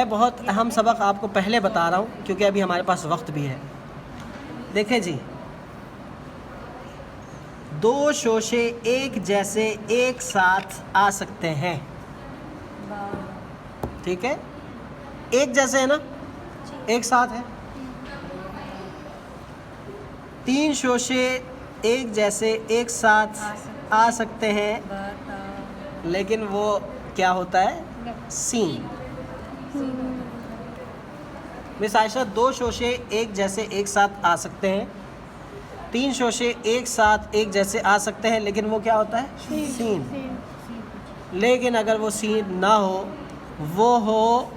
मैं बहुत अहम सबक आपको पहले बता रहा हूँ क्योंकि अभी हमारे पास वक्त भी है। देखें जी, दो शोशे एक जैसे एक साथ आ सकते हैं। ठीक है, एक जैसे है ना, एक साथ है। तीन शोशे एक जैसे एक साथ आ सकते हैं, लेकिन वो क्या होता है? सीन। मिस आयशा, दो शोशे एक जैसे एक साथ आ सकते हैं, तीन शोशे एक साथ एक जैसे आ सकते हैं, लेकिन वो क्या होता है? सीन। लेकिन अगर वो सीन ना हो, वो हो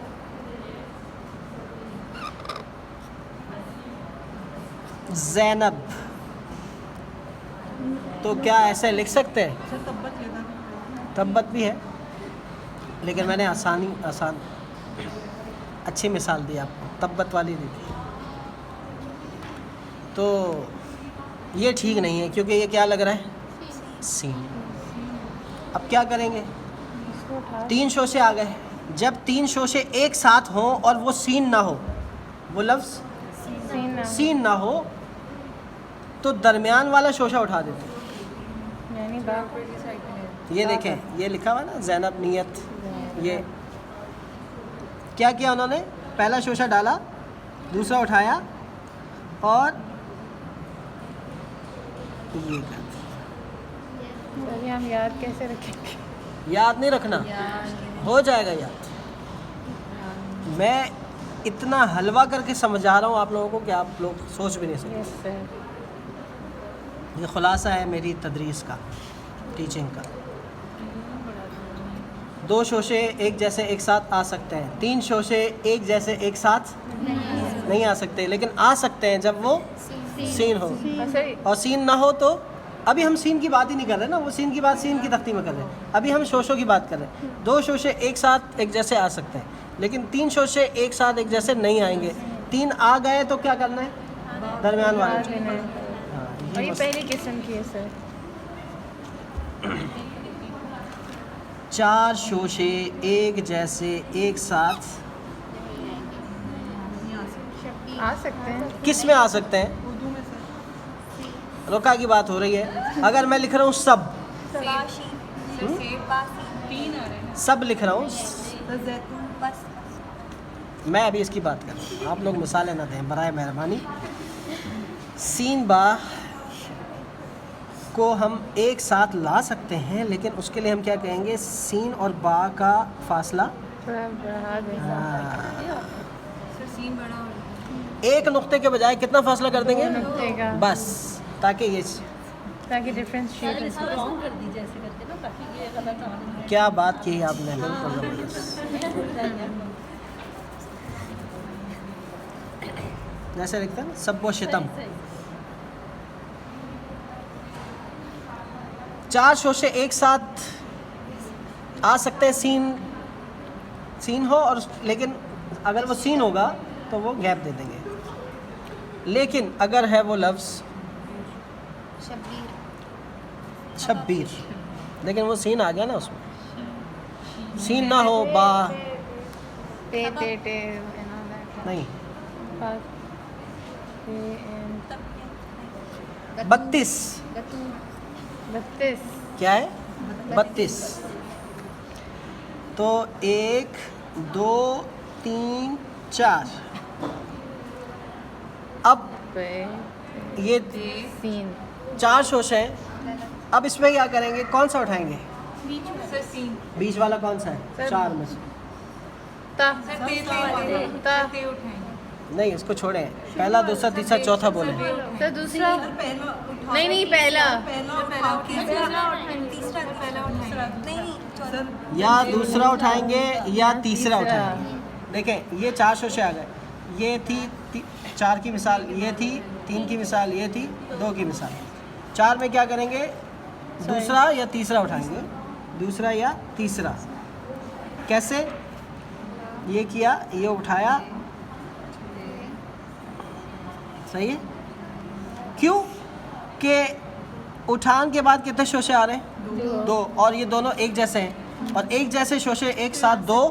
ज़ैनब, तो क्या ऐसे लिख सकते हैं? तब्बत भी है, लेकिन मैंने आसान अच्छी मिसाल दी आपको, तब्बत वाली दी थी। तो ये ठीक नहीं है क्योंकि ये क्या लग रहा है? सीन। अब क्या करेंगे? तीन शोशे आ गए। जब तीन शोशे एक साथ हों और वो सीन ना हो, वो लफ्ज़ सीन ना हो, तो दरमियान वाला शोशा उठा देते हैं। ये देखें, ये लिखा हुआ ना, ज़ैनब नियत। ये क्या किया उन्होंने? पहला शोशा डाला, दूसरा उठाया और ये कर दिया। हम याद कैसे रखेंगे? याद नहीं रखना, हो जाएगा याद। मैं इतना हलवा करके समझा रहा हूँ आप लोगों को कि आप लोग सोच भी नहीं सकते। ये खुलासा है मेरी तदरीस का, टीचिंग का। दो शोशे एक जैसे एक साथ आ सकते हैं, तीन शोशे एक जैसे एक साथ नहीं आ सकते, लेकिन आ सकते हैं जब वो सीन हो। और सीन ना हो तो अभी हम सीन की बात ही नहीं कर रहे ना, वो सीन की बात सीन की तख्ती में कर रहे हैं। अभी हम शोशों की बात कर रहे हैं। दो शोशे एक साथ एक जैसे आ सकते हैं, लेकिन तीन शोशे एक साथ एक जैसे नहीं आएंगे। तीन आ गए तो क्या करना है? दरमियान वाले। हाँ, ये पहली किस्म की है सर। चार शोशे एक जैसे एक साथ आ सकते हैं। किस में आ सकते हैं? रोका की बात हो रही है। अगर मैं लिख रहा हूँ सब लिख रहा हूँ, मैं अभी इसकी बात कर रहा हूँ, आप लोग मिसालें ना दें बराए मेहरबानी। सीन बा को हम एक साथ ला सकते हैं, लेकिन उसके लिए हम क्या कहेंगे? सीन और बा का फासला एक नुक्ते के बजाय कितना फासला कर देंगे? बस, ताकि डिफरेंशिएट कर दीजिए ऐसे करके ना, ताकि ये गलत आने। क्या बात की आपने, बिल्कुल जबरदस्त। जैसे लिखते हैं ना, सब वो शितम। चार शोशे एक साथ आ सकते हैं, सीन हो, और लेकिन अगर वो सीन होगा तो वो गैप दे देंगे। लेकिन अगर है वो लफ्ज़ शब्बीर, लेकिन वो सीन आ गया ना, उसमें सीन ना हो, बा नहीं। 32 क्या है? 32। तो 1 2 3 4। अब ये सीन चार शोशे हैं। अब इसमें क्या करेंगे? कौन सा उठाएंगे? बीच वाला कौन सा है? चार में से नहीं, इसको छोड़ें। पहला दूसरा तीसरा चौथा बोले। तो दूसरा नहीं पहला या दूसरा उठाएंगे या तीसरा उठाएंगे। देखें, ये चार शोशे आ गए। ये थी चार की मिसाल, ये थी तीन की मिसाल, ये थी दो की मिसाल। चार में क्या करेंगे? दूसरा या तीसरा उठाएंगे, दूसरा या तीसरा। कैसे? ये किया, ये उठाया, सही है। क्यों कि उठान के बाद कितने शोशे आ रहे हैं? दो, और ये दोनों एक जैसे हैं, और एक जैसे शोशे एक साथ दो,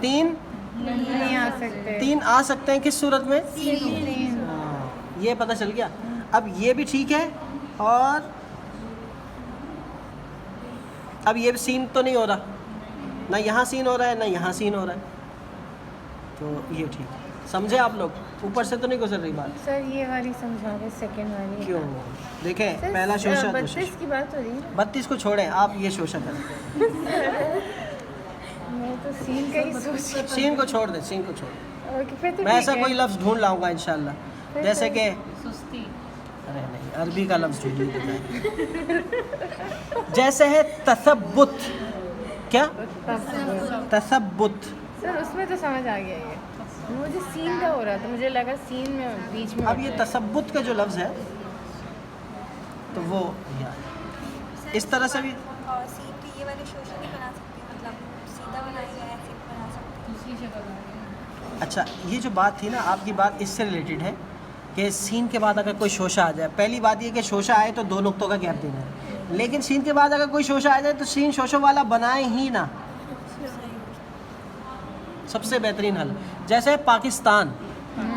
तीन नहीं आ सकते। तीन आ सकते हैं किस सूरत में? सीन। हाँ, ये पता चल गया। अब ये भी ठीक है, और अब ये सीन तो नहीं हो रहा, ना यहाँ सीन हो रहा है ना यहाँ सीन हो रहा है, तो ये ठीक है। समझे आप लोग? ऊपर से तो नहीं गुजर रही बात? सर ये वाली समझा दे, सेकंड वाली। क्यों? देखें, सर, पहला शोषा, 32 की बात हो रही है। 32 को छोड़ें, आप ये शोषा करें। मैं तो सीन का ही सोच। सीन को छोड़ दें, सीन को छोड़ दें। ओके, फिर तो मैं ठीक ऐसा है। कोई लफ्ज़ ढूंढ लाऊंगा इंशाल्लाह, फिर जैसे तो- कि सुस्ती। अरे नहीं, अरबी का लफ्ज़ ढूंढ लीजिए। जैसे है तसब्बुत। क्या? तसब्बुत। सर उसमें तो समझ आ गया ये, मुझे सीन का हो रहा था, मुझे लगा सीन में बीच में अब ये होता है। तसब्बुत का जो लफ्ज़ है, तो वो इस तरह से भी सीन के ये वाले शोषण नहीं बना सकते, मतलब सीधा बनाएंगे ऐसे भी बना सकते। दूसरी जगह अच्छा, ये जो बात थी ना, आपकी बात इससे रिलेटेड है कि सीन के बाद अगर कोई शोशा आ जाए, पहली बात ये कि शोशा आए तो दो नुक्तों का गैप देना है, लेकिन सीन के बाद अगर कोई शोशा आ जाए तो सीन शोशों वाला बनाए ही ना, सबसे बेहतरीन हल। जैसे पाकिस्तान,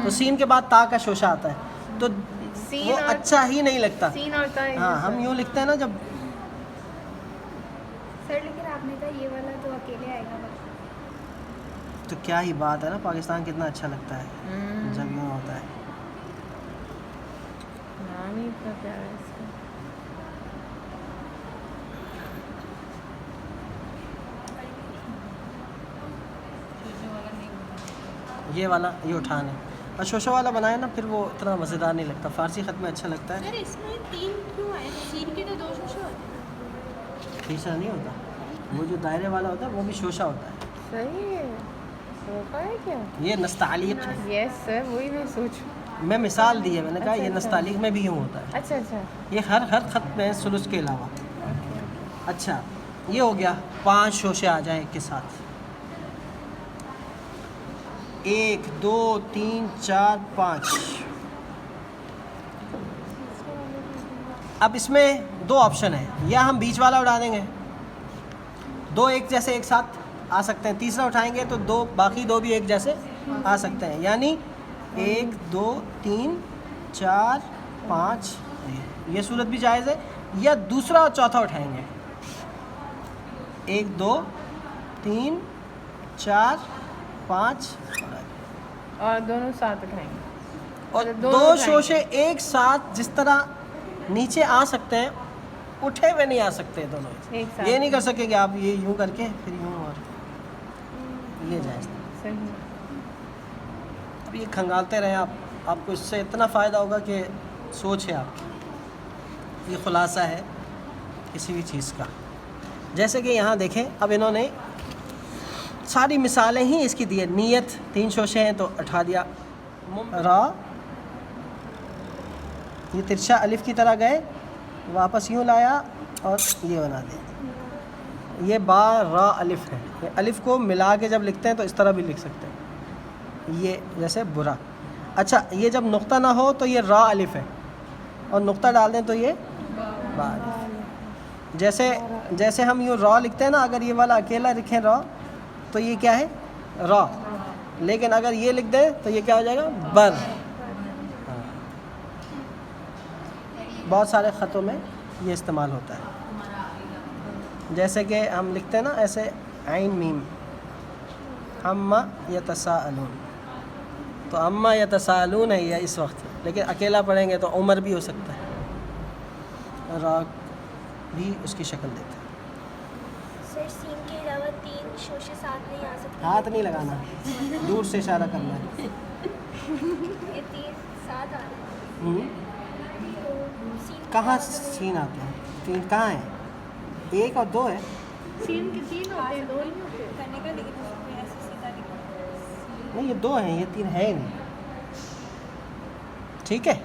तो सीन के बाद ता का शोशा आता है, तो सीन वो और- अच्छा ही नहीं लगता। सीन और था हाँ, हम यूँ लिखते हैं ना जब, सर लेकिन आपने कहा ये वाला तो अकेले आएगा बस। तो क्या ही बात है ना, पाकिस्तान कितना अच्छा लगता है जब यूँ होता है। नाम ही इतना प्यारा है इसका। ये वाला, ये उठान है, और शोशा वाला बनाए ना, फिर वो इतना मज़ेदार नहीं लगता। फ़ारसी ख़त में अच्छा लगता है। सर इसमें 3 क्यों आए? सीन के तो 2 शोशे होते हैं। तीसरा नहीं होता, वो जो दायरे वाला होता है वो भी शोशा होता है। सही है, रोका है क्या? ये नस्तालीक है, यस सर, वही मैं सोच। मैं मिसाल दी है, मैंने कहा अच्छा, ये अच्छा। नस्तालीक में भी यूँ होता है। अच्छा अच्छा। ये हर ख़त में है, सुलुस के अलावा। अच्छा, ये हो गया, 5 शोशे आ जाए एक के साथ। 1 2 3 4 5। अब इसमें 2 ऑप्शन है, या हम बीच वाला उड़ा देंगे, 2 एक जैसे एक साथ आ सकते हैं, तीसरा उठाएंगे तो 2 बाकी 2 भी एक जैसे आ सकते हैं, यानी 1 2 3 4 5। ये सूरत भी जायज़ है, या दूसरा और चौथा उठाएंगे, 1 2 3 4 5, और दोनों साथ उठाएंगे। और दोनों 2 उठाएंगे। शोशे एक साथ जिस तरह नीचे आ सकते हैं, उठे हुए नहीं आ सकते दोनों एक साथ। ये नहीं कर सकेंगे आप, ये यूं करके फिर यूं, और ये जायज़ नहीं। सही। अब ये खंगालते रहें आप, आपको इससे इतना फ़ायदा होगा कि सोच है आपकी। ये खुलासा है किसी भी चीज़ का। जैसे कि यहाँ देखें, अब इन्होंने सारी मिसालें ही इसकी दी है। नीयत 3 शोशे हैं तो उठा दिया, रा, ये तिरछा अलिफ की तरह गए, वापस यूँ लाया और ये बना दिया। ये बा रा अलिफ है, ये अलिफ को मिला के जब लिखते हैं तो इस तरह भी लिख सकते हैं, ये जैसे बुरा। अच्छा, ये जब नुक्ता ना हो तो ये रा अलिफ है, और नुक्ता डाल दें तो ये बा अलिफ। जैसे हम यूँ रा लिखते हैं ना, अगर ये वाला अकेला लिखें रा तो ये क्या है? रा। लेकिन अगर ये लिख दें तो ये क्या हो जाएगा? बर। हाँ। बहुत सारे ख़तों में ये इस्तेमाल होता है। जैसे कि हम लिखते हैं ना ऐसे, आइन मीम, अम्मा यतसाअलून, तो अम्मा यतसाअलून है ये इस वक्त, लेकिन अकेला पढ़ेंगे तो उमर भी हो सकता है, रा भी उसकी शक्ल देता है। सर सीन के अलावा 3 शोशे साथ नहीं आ सकते। हाथ नहीं लगाना, दूर से इशारा करना है। ये 3 साथ आ रहे हैं तो सीन कहाँ सीन आते हैं? 3 कहाँ हैं? 1 और 2 है। सीन के 3 होते हैं, 2 नहीं होते। करने का, लेकिन उसमें ऐसे सीधा लिखा। नहीं, ये 2 हैं, ये 3 है ही नहीं। ठीक है।